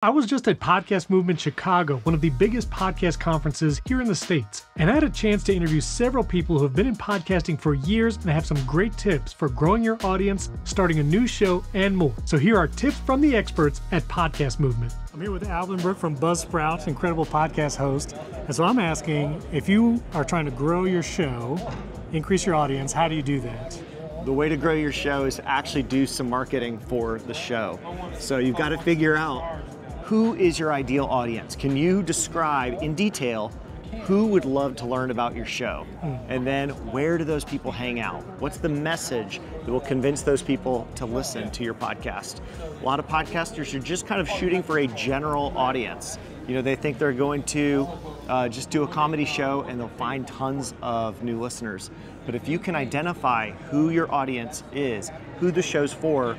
I was just at Podcast Movement Chicago, one of the biggest podcast conferences here in the States, and I had a chance to interview several people who have been in podcasting for years and have some great tips for growing your audience, starting a new show, and more. So here are tips from the experts at Podcast Movement. I'm here with Alvin Brook from Buzzsprout, incredible podcast host. And so I'm asking, if you are trying to grow your show, increase your audience, how do you do that? The way to grow your show is to actually do some marketing for the show. So you've got to figure out who is your ideal audience. Can you describe in detail who would love to learn about your show? And then where do those people hang out? What's the message that will convince those people to listen to your podcast? A lot of podcasters are just kind of shooting for a general audience. You know, they think they're going to just do a comedy show and they'll find tons of new listeners. But if you can identify who your audience is, who the show's for,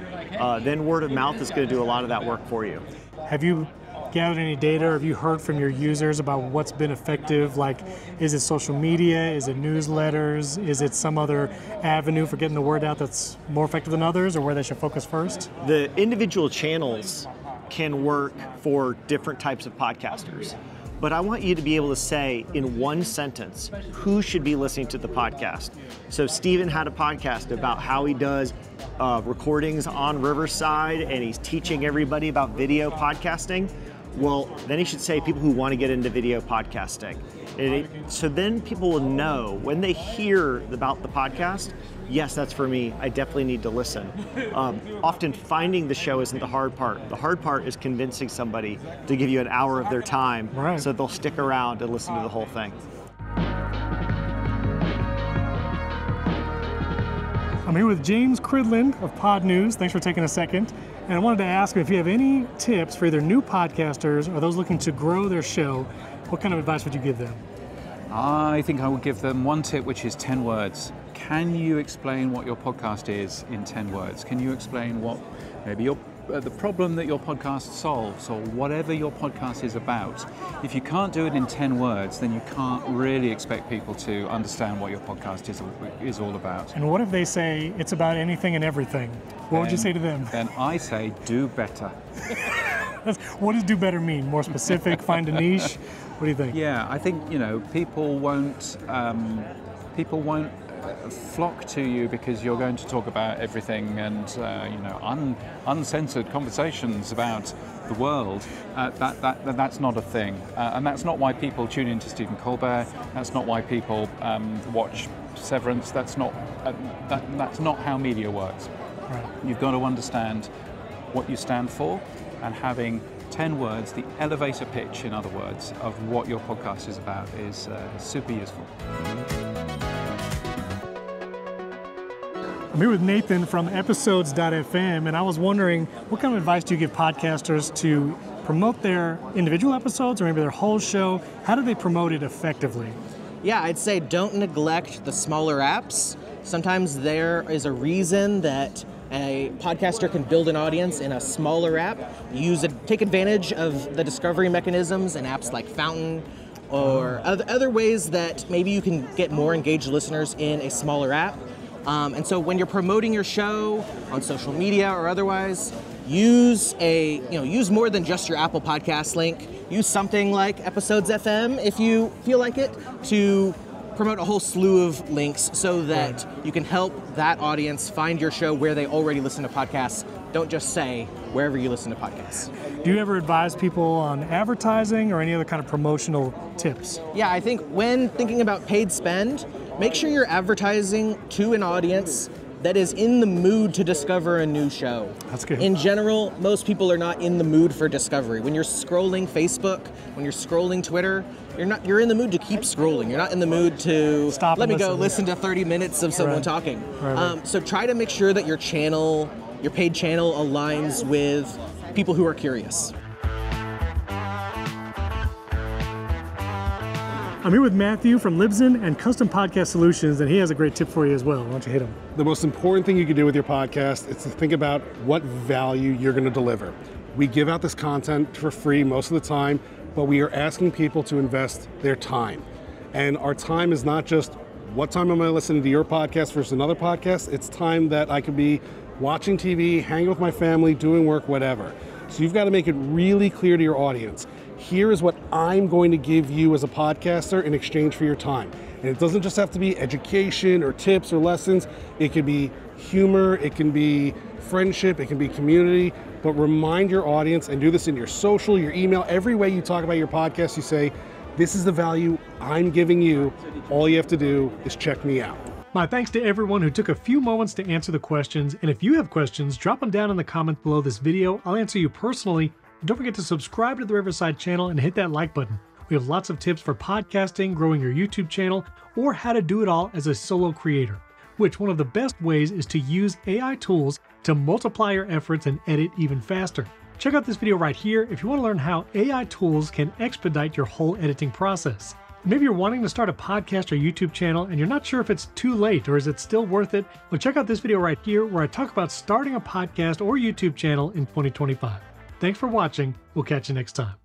then word of mouth is going to do a lot of that work for you. Have you gathered any data, or have you heard from your users about what's been effective? Like, is it social media? Is it newsletters? Is it some other avenue for getting the word out that's more effective than others, or where they should focus first? The individual channels can work for different types of podcasters. But I want you to be able to say in one sentence who should be listening to the podcast. So Steven had a podcast about how he does recordings on Riverside and he's teaching everybody about video podcasting. Well, then he should say people who want to get into video podcasting. So then people will know when they hear about the podcast, yes, that's for me. I definitely need to listen. Often finding the show isn't the hard part. The hard part is convincing somebody to give you an hour of their time so they'll stick around and listen to the whole thing. I'm here with James Kridland of Pod News. Thanks for taking a second. And I wanted to ask if you have any tips for either new podcasters or those looking to grow their show. What kind of advice would you give them? I think I would give them one tip, which is 10 words. Can you explain what your podcast is in 10 words? Can you explain what maybe the problem that your podcast solves, or whatever your podcast is about? If you can't do it in 10 words, then you can't really expect people to understand what your podcast is all about. And what if they say it's about anything and everything? What would you say to them? Then I say do better. What does do better mean? More specific, find a niche? What do you think? Yeah, I think, people won't flock to you because you're going to talk about everything and uncensored conversations about the world. That's not a thing, and that's not why people tune into Stephen Colbert. That's not why people watch Severance. That's not how media works. Right. You've got to understand what you stand for, and having 10 words, the elevator pitch, in other words, of what your podcast is about is super useful. I'm here with Nathan from episodesfm, and I was wondering, what kind of advice do you give podcasters to promote their individual episodes or maybe their whole show? How do they promote it effectively? Yeah, I'd say don't neglect the smaller apps. Sometimes there is a reason that a podcaster can build an audience in a smaller app. Take advantage of the discovery mechanisms in apps like Fountain, or other ways that maybe you can get more engaged listeners in a smaller app. And so when you're promoting your show on social media or otherwise, use more than just your Apple Podcast link. Use something like Episodes.fm if you feel like it, to promote a whole slew of links so that you can help that audience find your show where they already listen to podcasts. Don't just say wherever you listen to podcasts. Do you ever advise people on advertising or any other kind of promotional tips? Yeah, I think when thinking about paid spend, make sure you're advertising to an audience that is in the mood to discover a new show. That's good. In general, most people are not in the mood for discovery. When you're scrolling Facebook, when you're scrolling Twitter, you're in the mood to keep scrolling. You're not in the mood to stop. Let me go listen to 30 minutes of someone talking. Right. So try to make sure that your paid channel aligns with people who are curious. I'm here with Matthew from Libson and Custom Podcast Solutions, and he has a great tip for you as well. Why don't you hit him? The most important thing you can do with your podcast is to think about what value you're going to deliver. We give out this content for free most of the time, but we are asking people to invest their time. And our time is not just what time am I listening to your podcast versus another podcast. It's time that I could be watching TV, hanging with my family, doing work, whatever. So you've got to make it really clear to your audience. Here is what I'm going to give you as a podcaster in exchange for your time. And it doesn't just have to be education or tips or lessons. It can be humor, it can be friendship, it can be community, but remind your audience, and do this in your social, your email, every way you talk about your podcast, you say, this is the value I'm giving you. All you have to do is check me out. My thanks to everyone who took a few moments to answer the questions. And if you have questions, drop them down in the comments below this video. I'll answer you personally. Don't forget to subscribe to the Riverside channel and hit that like button. We have lots of tips for podcasting, growing your YouTube channel, or how to do it all as a solo creator. Which one of the best ways is to use AI tools to multiply your efforts and edit even faster. Check out this video right here if you want to learn how AI tools can expedite your whole editing process. Maybe you're wanting to start a podcast or YouTube channel and you're not sure if it's too late or is it still worth it? Well, check out this video right here where I talk about starting a podcast or YouTube channel in 2025. Thanks for watching. We'll catch you next time.